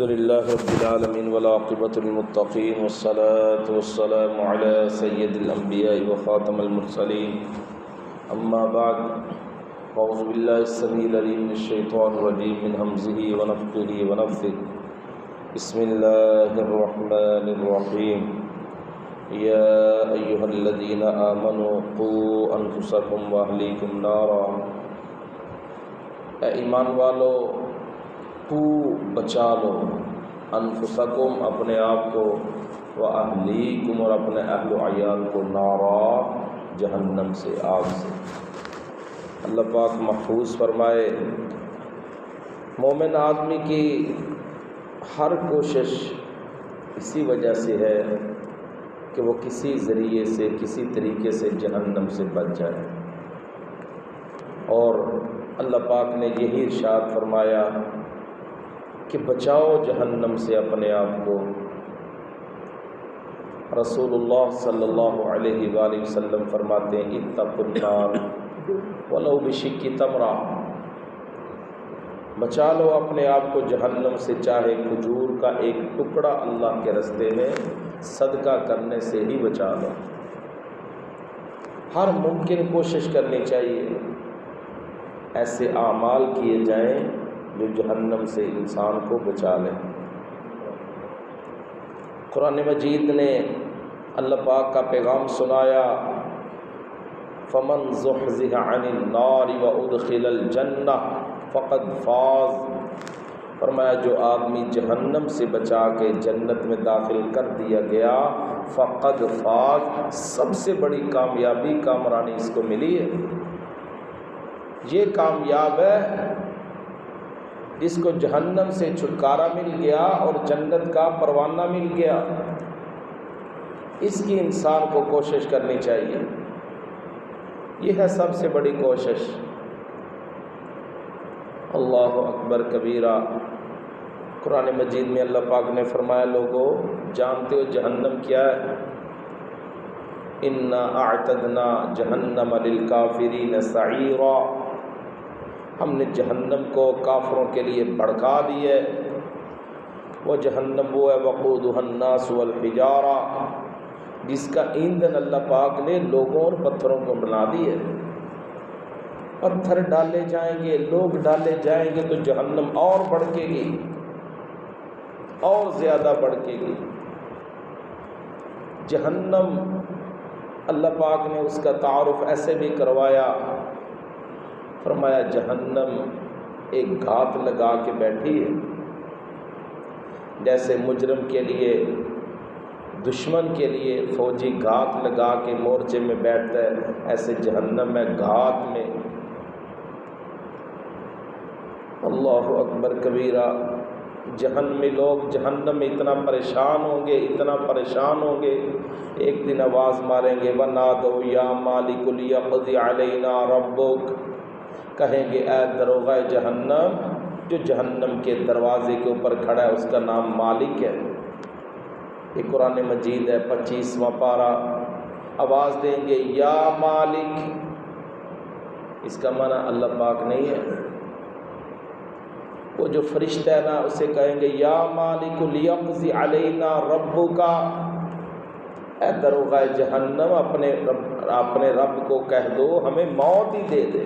الحمد لله رب العالمين والعاقبة للمتقين والصلاة والسلام على سيد الأنبياء وخاتم المرسلين أما بعد أعوذ بالله السميع العليم من الشيطان الرجيم من همزه ونفخه ونفثه بسم الله الرحمن الرحيم يا أيها الذين آمنوا قوا أنفسكم وأهليكم نارا اے ایمان والو تو بچا لو انفسکم اپنے آپ کو و اہلیکم اور اپنے اہل و عیال کو نارا جہنم سے آگ سے۔ اللہ پاک محفوظ فرمائے مومن آدمی کی ہر کوشش اسی وجہ سے ہے کہ وہ کسی ذریعے سے کسی طریقے سے جہنم سے بچ جائے، اور اللہ پاک نے یہی ارشاد فرمایا کہ بچاؤ جہنم سے اپنے آپ کو۔ رسول اللہ صلی اللہ علیہ وآلہ وسلم فرماتے ہیں اتقوا النار ولو بشق تمرہ، بچا لو اپنے آپ کو جہنم سے، چاہے کھجور کا ایک ٹکڑا اللہ کے راستے میں صدقہ کرنے سے ہی بچا لو۔ ہر ممکن کوشش کرنی چاہیے، ایسے اعمال کیے جائیں جو جہنم سے انسان کو بچا لیں۔ قرآن مجید نے اللہ پاک کا پیغام سنایا فَمَنْ زُحْزِحَ عَنِ النَّارِ وَأُدْخِلَ الْجَنَّةَ فَقَدْ فَازَ، فرمایا جو آدمی جہنم سے بچا کے جنت میں داخل کر دیا گیا فقد فاز، سب سے بڑی کامیابی کامرانی اس کو ملی ہے۔ یہ کامیاب ہے جس کو جہنم سے چھٹکارا مل گیا اور جنت کا پروانہ مل گیا۔ اس کی انسان کو کوشش کرنی چاہیے، یہ ہے سب سے بڑی کوشش۔ اللہ اکبر کبیرہ۔ قرآن مجید میں اللہ پاک نے فرمایا لوگو جانتے ہو جہنم کیا ہے؟ اِنَّا أَعْتَدْنَا جَهَنَّمَ لِلْكَافِرِينَ سَعِيرًا، ہم نے جہنم کو کافروں کے لیے بھڑکا دی ہے۔ وہ جہنم وہ ہے وقودها الناس والحجارہ، جس کا ایندھن اللہ پاک نے لوگوں اور پتھروں کو بنا دی ہے۔ پتھر ڈالے جائیں گے، لوگ ڈالے جائیں گے تو جہنم اور بھڑکے گی، اور زیادہ بھڑکے گی۔ جہنم اللہ پاک نے اس کا تعارف ایسے بھی کروایا، فرمایا جہنم ایک گھات لگا کے بیٹھی ہے، جیسے مجرم کے لیے دشمن کے لیے فوجی گھات لگا کے مورچے میں بیٹھتا ہے، ایسے جہنم میں گھات میں۔ اللہ اکبر کبیرہ۔ جہنمی لوگ جہنم میں اتنا پریشان ہوں گے، اتنا پریشان ہوں گے، ایک دن آواز ماریں گے وَنَادَوْا يَا مَالِكُ لِيَقْضِ عَلَيْنَا رَبُّكَ، کہیں گے اے دروغہ جہنم، جو جہنم کے دروازے کے اوپر کھڑا ہے اس کا نام مالک ہے۔ یہ قرآن مجید ہے 25واں پارہ۔ آواز دیں گے یا مالک، اس کا معنی اللہ پاک نہیں ہے، وہ جو فرشتہ ہے نا اسے کہیں گے یا مالک لیقض علینا ربک، اے دروغہ جہنم اپنے رب کو کہہ دو ہمیں موت ہی دے دے۔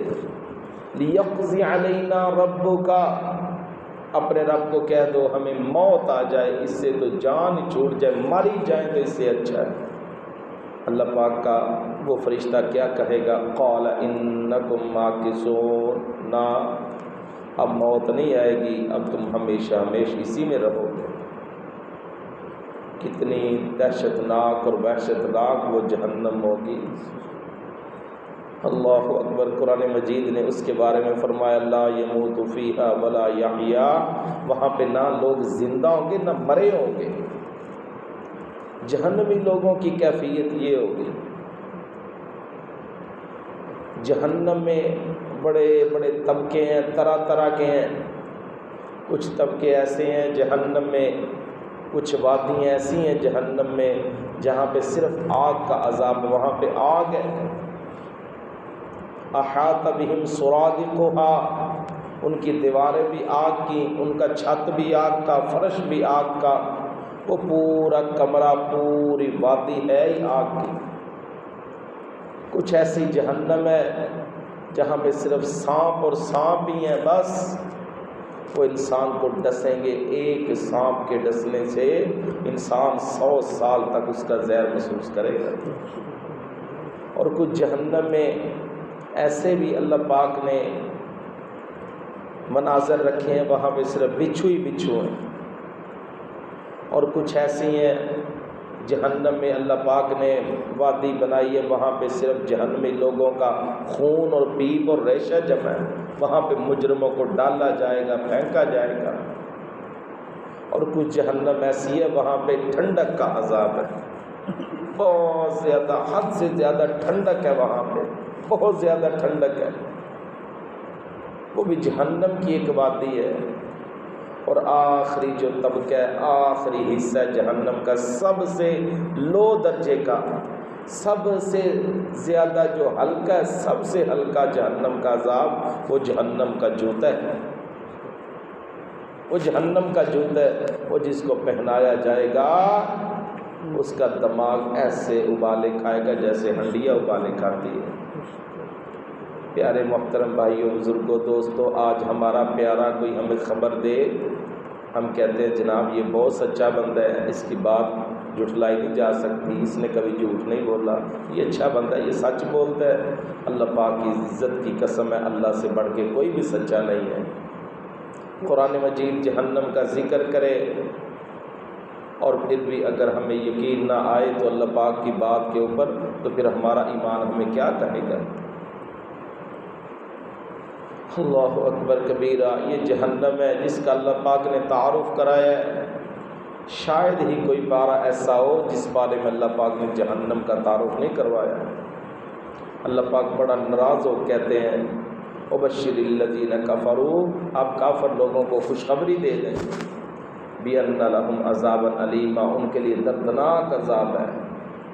لیقض علینا ربک، اپنے رب کو کہہ دو ہمیں موت آ جائے، اس سے تو جان چھوٹ جائے، مر ہی جائیں تو اس سے اچھا ہے۔ اللہ پاک کا وہ فرشتہ کیا کہے گا؟ قال انکم ماکثون، نہ اب موت نہیں آئے گی، اب تم ہمیشہ ہمیشہ اسی میں رہو گے۔ کتنی دہشت ناک اور وحشت ناک وہ جہنم ہوگی۔ اللہ اکبر۔ قرآن مجید نے اس کے بارے میں فرمایا لا یموت فیہا ولا یحیا، وہاں پہ نہ لوگ زندہ ہوں گے نہ مرے ہوں گے۔ جہنمی لوگوں کی کیفیت یہ ہوگی، جہنم میں بڑے بڑے طبقے ہیں، طرح طرح کے ہیں۔ کچھ طبقے ایسے ہیں جہنم میں، کچھ وادیاں ایسی ہیں جہنم میں جہاں پہ صرف آگ کا عذاب، وہاں پہ آگ ہے۔ احاط بہم سرادقها، ان کی دیواریں بھی آگ کی، ان کا چھت بھی آگ کا، فرش بھی آگ کا، وہ پورا کمرہ، پوری وادی ہے ہی آگ کی۔ کچھ ایسی جہنم ہے جہاں پہ صرف سانپ اور سانپ ہی ہیں بس، وہ انسان کو ڈسیں گے، ایک سانپ کے ڈسنے سے انسان 100 سال تک اس کا زہر محسوس کرے گا۔ اور کچھ جہنم میں ایسے بھی اللہ پاک نے مناظر رکھے ہیں، وہاں پہ صرف بچھو ہی بچھو ہیں۔ اور کچھ ایسی ہیں جہنم میں اللہ پاک نے وادی بنائی ہے، وہاں پہ صرف جہنمی لوگوں کا خون اور پیپ اور ریشہ جمع ہے، وہاں پہ مجرموں کو ڈالا جائے گا، پھینکا جائے گا۔ اور کچھ جہنم ایسی ہے وہاں پہ ٹھنڈک کا عذاب ہے، بہت زیادہ، حد سے زیادہ ٹھنڈک ہے، وہاں پہ بہت زیادہ ٹھنڈک ہے، وہ بھی جہنم کی ایک وادی ہے۔ اور آخری جو طبقہ ہے، آخری حصہ جہنم کا، سب سے لو درجے کا، سب سے زیادہ جو ہلکا ہے، سب سے ہلکا جہنم کا عذاب، وہ جہنم کا جوتا ہے، وہ جہنم کا جوتا ہے، وہ جس کو پہنایا جائے گا اس کا دماغ ایسے ابالے کھائے گا جیسے ہنڈیا ابالے کھاتی ہے۔ پیارے محترم بھائیوں، بزرگوں، دوستوں، آج ہمارا پیارا کوئی ہمیں خبر دے، ہم کہتے ہیں جناب یہ بہت سچا بندہ ہے، اس کی بات جھٹلائی نہیں جا سکتی، اس نے کبھی جھوٹ نہیں بولا، یہ اچھا بندہ ہے، یہ سچ بولتا ہے۔ اللہ پاک کی عزت کی قسم ہے، اللہ سے بڑھ کے کوئی بھی سچا نہیں ہے۔ قرآن مجید جہنم کا ذکر کرے اور پھر بھی اگر ہمیں یقین نہ آئے تو اللہ پاک کی بات کے اوپر، تو پھر ہمارا ایمان ہمیں کیا کہے گا؟ اللہ اکبر کبیرہ، یہ جہنم ہے جس کا اللہ پاک نے تعارف کرایا ہے۔ شاید ہی کوئی پارہ ایسا ہو جس بارے میں اللہ پاک نے جہنم کا تعارف نہیں کروایا۔ اللہ پاک بڑا ناراض ہو کہتے ہیں وبشر الذین کفروا، آپ کافر لوگوں کو خوشخبری دے دیں، بأن لہم عذابا الیما، ان کے لیے دردناک عذاب ہے۔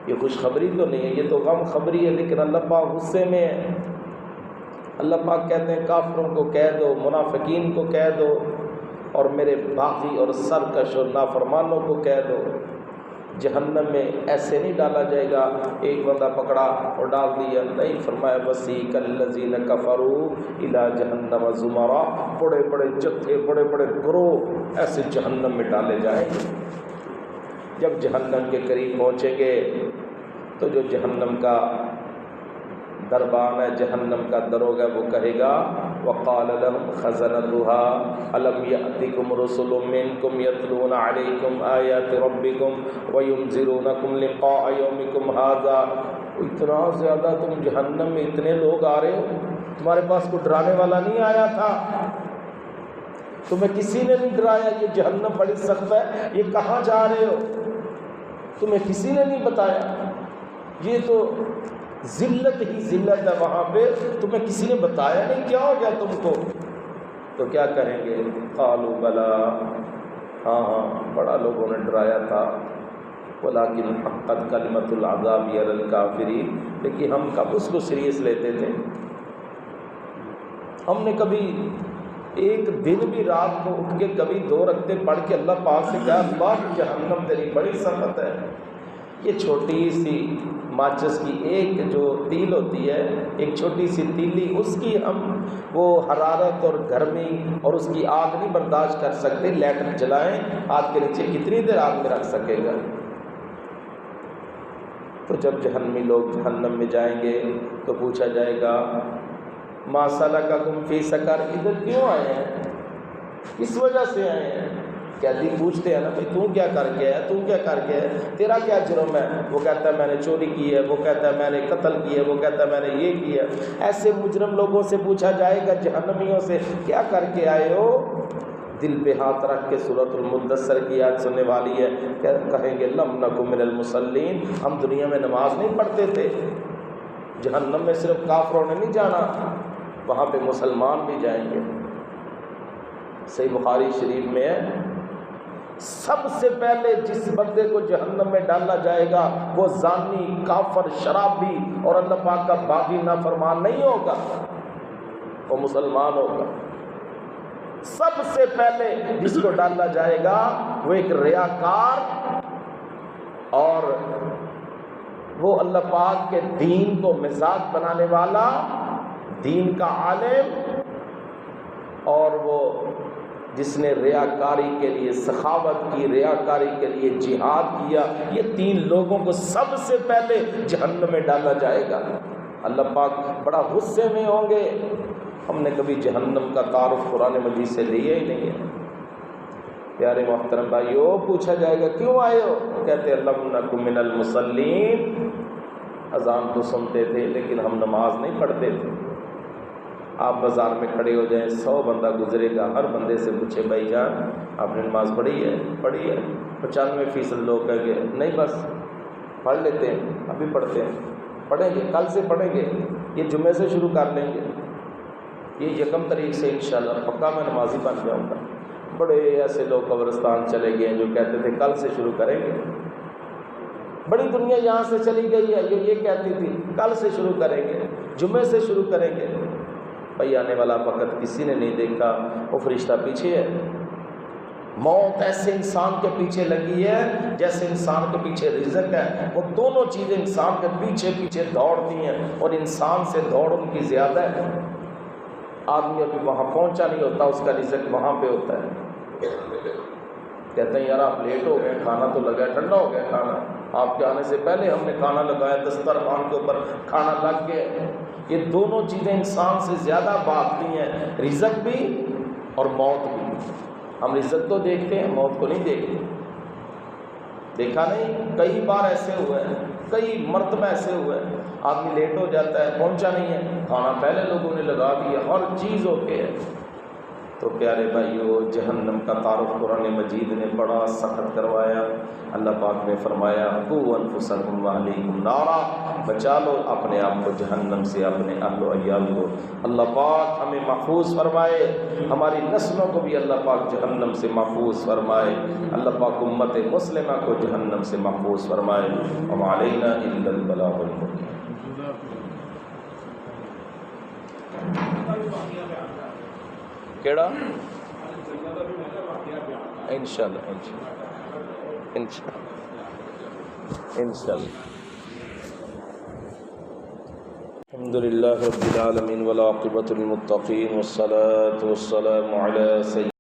یہ خوشخبری تو نہیں ہے، یہ تو غم خبری ہے، لیکن اللہ پاک غصے میں ہے۔ اللہ پاک کہتے ہیں کافروں کو کہہ دو، منافقین کو کہہ دو، اور میرے باغی اور سرکش اور نافرمانوں کو کہہ دو، جہنم میں ایسے نہیں ڈالا جائے گا ایک بندہ پکڑا اور ڈال دیا، نہیں، فرمایا وسیق الذین کفروا الی جہنم زمرا، بڑے بڑے جتھے، بڑے بڑے گروہ ایسے جہنم میں ڈالے جائیں گے۔ جب جہنم کے قریب پہنچیں گے تو جو جہنم کا دربان ہے، جہنم کا دروگا، وہ کہے گا وقال لهم خزنتها الم یأتکم رسل منکم یتلون علیکم آیات ربکم وینذرونکم لقاء یومکم ھذا، اتنا زیادہ تم جہنم میں اتنے لوگ آ رہے ہو، تمہارے پاس کوئی ڈرانے والا نہیں آیا تھا؟ تمہیں کسی نے نہیں ڈرایا یہ جہنم بڑی سخت ہے، یہ کہاں جا رہے ہو؟ تمہیں کسی نے نہیں بتایا، یہ تو ذلت ہی ذلت ہے وہاں پہ، تمہیں کسی نے بتایا نہیں، کیا ہو گیا تم کو؟ تو کیا کہیں گے؟ قالوا بلا، ہاں ہاں بڑا لوگوں نے ڈرایا تھا، ولکن حقت کلمۃ العذاب علی الکافرین، لیکن ہم کب اس کو سیریس لیتے تھے؟ ہم نے کبھی ایک دن بھی رات کو اٹھ کے کبھی 2 رکعتیں پڑھ کے اللہ پاک سے کہا اللہ جہنم تیری بڑی سخت ہے؟ یہ چھوٹی سی ماچس کی ایک جو تیل ہوتی ہے، ایک چھوٹی سی تیلی، اس کی ہم وہ حرارت اور گرمی اور اس کی آگ نہیں برداشت کر سکتے، لیٹر جلائیں آگ کے نیچے کتنی دیر آگ میں رکھ سکے گا؟ تو جب جہنمی لوگ جہنم میں جائیں گے تو پوچھا جائے گا ما سلککم فی سقر، ادھر کیوں آئے ہیں، کس وجہ سے آئے ہیں؟ قیدی پوچھتے ہیں نا بھائی تو کیا کر کے ہے، تو کیا کر کے ہے، تیرا کیا جرم ہے؟ وہ کہتا ہے میں نے چوری کی ہے، وہ کہتا ہے میں نے قتل کی ہے، وہ کہتا ہے میں نے یہ کیا ہے۔ ایسے مجرم لوگوں سے پوچھا جائے گا جہنمیوں سے کیا کر کے آئے ہو؟ دل پہ ہاتھ رکھ کے سورۃ المدثر کی آیت سننے والی ہے، کہیں گے لم نکن من المصلین، ہم دنیا میں نماز نہیں پڑھتے تھے۔ جہنم میں صرف کافروں نے نہیں جانا، وہاں پہ مسلمان بھی جائیں گے۔ صحیح بخاری شریف میں ہے سب سے پہلے جس بندے کو جہنم میں ڈالا جائے گا وہ زانی، کافر، شرابی اور اللہ پاک کا باغی نافرمان نہیں ہوگا، وہ مسلمان ہوگا۔ سب سے پہلے جس کو ڈالا جائے گا وہ ایک ریاکار اور وہ اللہ پاک کے دین کو مزاج بنانے والا، دین کا عالم، اور وہ جس نے ریاکاری کے لیے سخاوت کی، ریاکاری کے لیے جہاد کیا. یہ 3 لوگوں کو سب سے پہلے جہنم میں ڈالا جائے گا. اللہ پاک بڑا غصے میں ہوں گے. ہم نے کبھی جہنم کا تعارف قرآن مجید سے لیا ہی نہیں ہے. پیارے محترم بھائیو، پوچھا جائے گا کیوں آئے ہو؟ کہتے ہیں لم نکن من المصلین. اذان تو سنتے تھے لیکن ہم نماز نہیں پڑھتے تھے. آپ بازار میں کھڑے ہو جائیں، 100 بندہ گزرے گا، ہر بندے سے پوچھے بھائی جان آپ نے نماز پڑھی ہے؟ پڑھی ہے. 95% لوگ کہیں گے نہیں بس پڑھ لیتے ہیں، ابھی پڑھتے ہیں، پڑھیں گے، کل سے پڑھیں گے، یہ جمعے سے شروع کر لیں گے، یہ 1 تاریخ سے انشاءاللہ پکا میں نمازی بن جاؤں گا. بڑے ایسے لوگ قبرستان چلے گئے جو کہتے تھے کل سے شروع کریں گے. بڑی دنیا یہاں سے چلی گئی ہے جو یہ کہتی تھی کل سے شروع کریں گے، جمعے سے شروع کریں گے. بھائی آنے والا وقت کسی نے نہیں دیکھا، وہ فرشتہ پیچھے ہے. موت ایسے انسان کے پیچھے لگی ہے جیسے انسان کے پیچھے رزق ہے. وہ دونوں چیزیں انسان کے پیچھے پیچھے دوڑتی ہیں اور انسان سے دوڑ ان کی زیادہ ہے. آدمی ابھی وہاں پہنچا نہیں ہوتا، اس کا رزق وہاں پہ ہوتا ہے. کہتے ہیں یار آپ لیٹ ہو گئے، کھانا تو لگا ہے، ٹھنڈا ہو گیا کھانا، آپ کے آنے سے پہلے ہم نے کھانا لگایا، دسترخوان کے اوپر کھانا لگ گیا. یہ دونوں چیزیں انسان سے زیادہ بھاگتی ہیں، رزق بھی اور موت بھی. ہم رزق تو دیکھتے ہیں، موت کو نہیں دیکھتے. دیکھا نہیں؟ کئی بار ایسے ہوئے ہیں، کئی مرتبہ ایسے ہوئے ہیں، آدمی لیٹ ہو جاتا ہے، پہنچا نہیں ہے، کھانا پہلے لوگوں نے لگا دیا، ہر چیز اوکے ہے. تو پیارے بھائیو، جہنم کا تعارف قرآن مجید نے بڑا سخت کروایا. اللہ پاک نے فرمایا قوا انفسکم واہلیکم نارا، بچا لو اپنے آپ کو جہنم سے، اپنے اہل و عیال کو. اللہ پاک ہمیں محفوظ فرمائے، ہماری نسلوں کو بھی اللہ پاک جہنم سے محفوظ فرمائے. اللہ پاک امت مسلمہ کو جہنم سے محفوظ فرمائے. وما علینا الا البلاغ المبین. کیڑا انشاءاللہ الحمدللہ رب العالمین والعاقبۃ للمتقین والصلاة والسلام علی سید